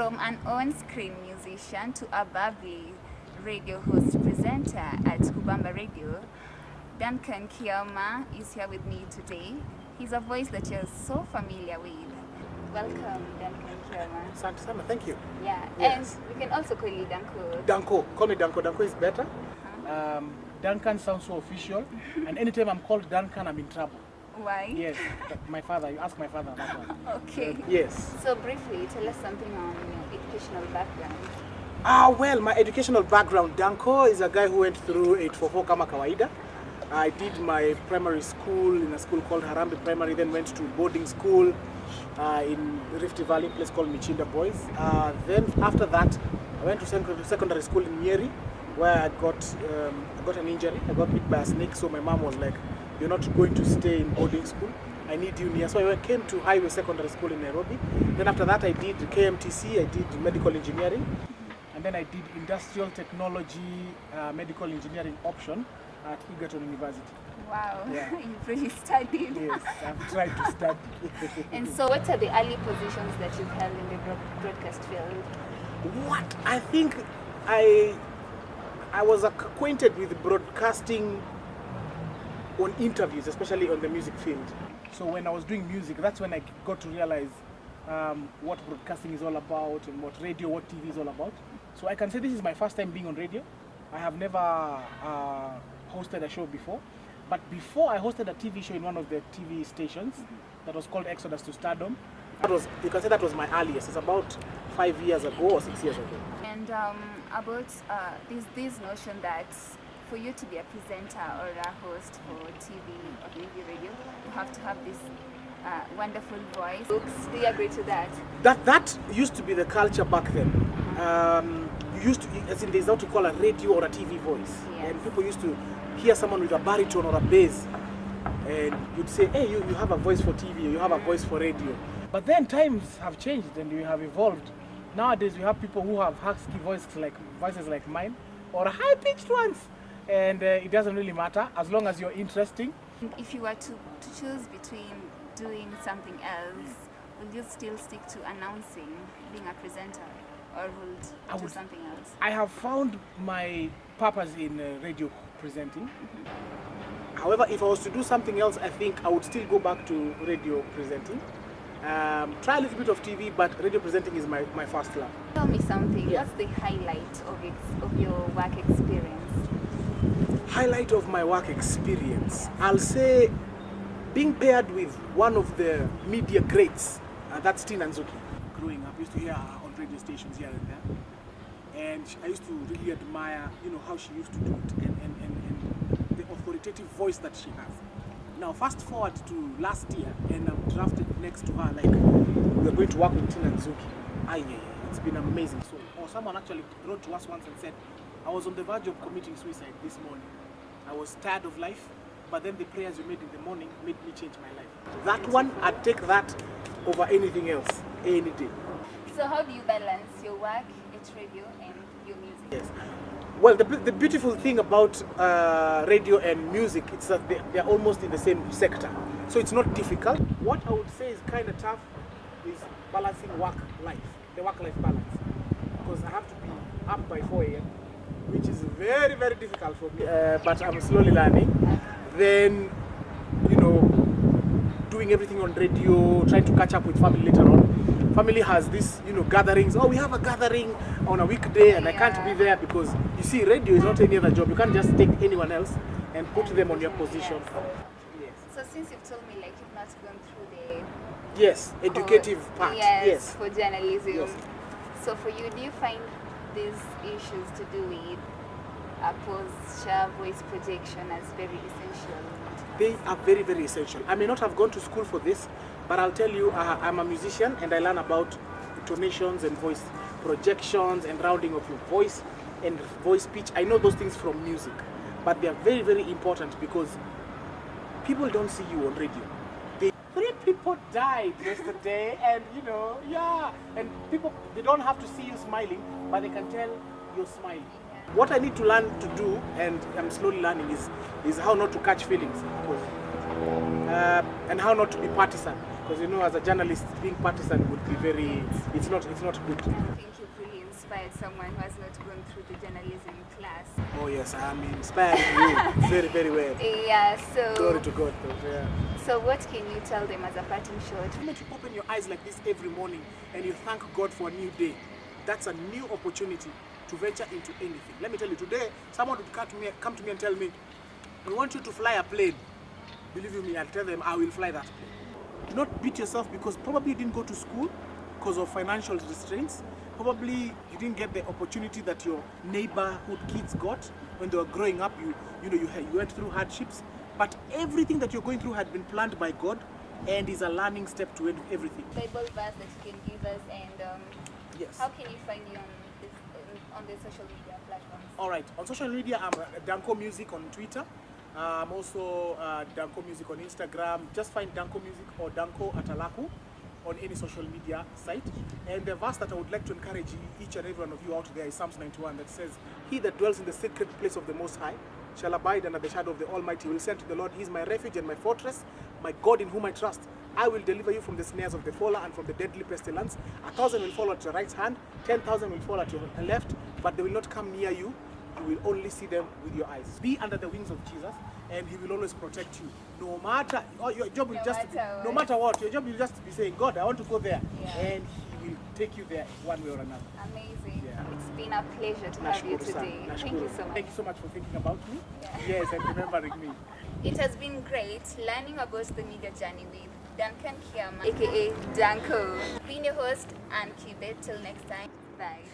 From an on-screen musician to a bubbly radio host presenter at Kubamba Radio, Duncan Kiama is here with me today. He's a voice that you're so familiar with. Welcome, Duncan Kiama. Asante sana, thank you. Yeah, Yes. and we can also call you Dunco. Dunco, call me Dunco. Dunco is better. Duncan sounds so official, and anytime I'm called Duncan, I'm in trouble. Why? Yes, my father, you ask my father that one. Okay. Yes. So briefly, tell us something on your educational background. Well, my educational background, Dunco is a guy who went through 844 kama kawaida. I did my primary school in a school called Harambe Primary, then went to boarding school in Rift Valley, a place called Michinda Boys. Then after that, I went to secondary school in Nyeri, where I got an injury. I got bit by a snake, so my mom was like, "You're not going to stay in boarding school. I need you near." So I came to Highway Secondary School in Nairobi. Then after that, I did KMTC. I did medical engineering, and then I did industrial technology, medical engineering option at Egerton University. Wow, Yeah. you've really studied. Yes, I've tried to study. And so what are the early positions that you've held in the broadcast field? What? I think I was acquainted with broadcasting on interviews, especially on the music field. So when I was doing music, that's when I got to realize what broadcasting is all about and what radio, what TV is all about. So I can say this is my first time being on radio. I have never hosted a show before. But before I hosted a TV show in one of the TV stations that was called Exodus to Stardom. You can say that was my earliest. It's about 5 years ago or 6 years ago. And about this notion that for you to be a presenter or a host for TV or maybe radio, you have to have this wonderful voice. Do you agree to that? That used to be the culture back then. You used to, as in there's what you call a radio or a TV voice. Yes. And people used to hear someone with a baritone or a bass, and you'd say, "Hey, you have a voice for TV, or you have a voice for radio." But then times have changed and we have evolved. Nowadays we have people who have husky voices like mine, or high-pitched ones, and it doesn't really matter as long as you're interesting. If you were to choose between doing something else, will you still stick to announcing, being a presenter, or will you do something else? I have found my purpose in radio presenting. However, if I was to do something else, I think I would still go back to radio presenting. Try a little bit of TV, but radio presenting is my first love. Tell me something. Yeah. What's the highlight of your work experience? Highlight of my work experience, I'll say being paired with one of the media greats, that's Tina Nzuki. Growing up, I used to hear her on radio stations here and there, and I used to really admire, how she used to do it and the authoritative voice that she has. Now, fast forward to last year, and I'm drafted next to her, like, we're going to work with Tina Nzuki. It's been amazing. So, or someone actually wrote to us once and said, "I was on the verge of committing suicide this morning. I was tired of life, but then the prayers you made in the morning made me change my life." That one, I'd take that over anything else, any day. So how do you balance your work at radio and your music? Yes. Well, the beautiful thing about radio and music, it's that they're almost in the same sector. So it's not difficult. What I would say is kind of tough is balancing work-life, the work-life balance. Because I have to be up by 4 a.m., which is very, very difficult for me. But I'm slowly learning. Then, doing everything on radio, trying to catch up with family later on. Family has this, gatherings. Oh, we have a gathering on a weekday and I can't be there because, you see, radio is not any other job. You can't just take anyone else and put them on your position. Yes. So since you've told me like you've not gone through the Yes, educative part. Yes, for journalism. Yes. So for you, do you find these issues to do with posture, voice projection as very essential? They are very, very essential. I may not have gone to school for this, but I'll tell you, I'm a musician and I learn about intonations and voice projections and rounding of your voice and voice pitch. I know those things from music, but they are very, very important because people don't see you on radio. 3 people died yesterday, and and people, they don't have to see you smiling, but they can tell you're smiling. What I need to learn to do, and I'm slowly learning, is how not to catch feelings, and how not to be partisan. Because you know, as a journalist, being partisan would be very. It's not good. I think you've really inspired someone who has not gone through the journalism class. Oh yes, I'm inspiring you very, very well. Yeah, so... Glory to God, though. Yeah. So what can you tell them as a parting shot? The moment you open your eyes like this every morning and you thank God for a new day, that's a new opportunity to venture into anything. Let me tell you, today, someone would come to me and tell me, we want you to fly a plane. Believe you me, I'll tell them I will fly that plane. Do not beat yourself because probably you didn't go to school because of financial restraints. Probably you didn't get the opportunity that your neighborhood kids got when they were growing up. You went through hardships, but everything that you're going through had been planned by God and is a learning step to everything. Bible verse that you can give us, and yes. How can you find you on the social media platforms? All right, on social media, I'm Dunco Music on Twitter. I'm also Dunco Music on Instagram. Just find Dunco Music or Dunco Atalaku on any social media site. And the verse that I would like to encourage each and every one of you out there is Psalms 91 that says, "He that dwells in the secret place of the Most High shall abide under the shadow of the Almighty. Will say to the Lord, He is my refuge and my fortress, my God in whom I trust. I will deliver you from the snares of the faller and from the deadly pestilence. 1,000 will fall at your right hand, 10,000 will fall at your left, but they will not come near you. You will only see them with your eyes." Be under the wings of Jesus, and He will always protect you. No matter your job will no matter what, your job will just be saying, "God, I want to go there," and He will take you there one way or another. Amazing. Yeah. It's been a pleasure to have you today. Thank you so much. Thank you so much for thinking about me. Yeah. Yes, and remembering me. It has been great learning about the media journey with Duncan Kiama, aka Dunco. Being your host and Cubit. Till next time. Bye.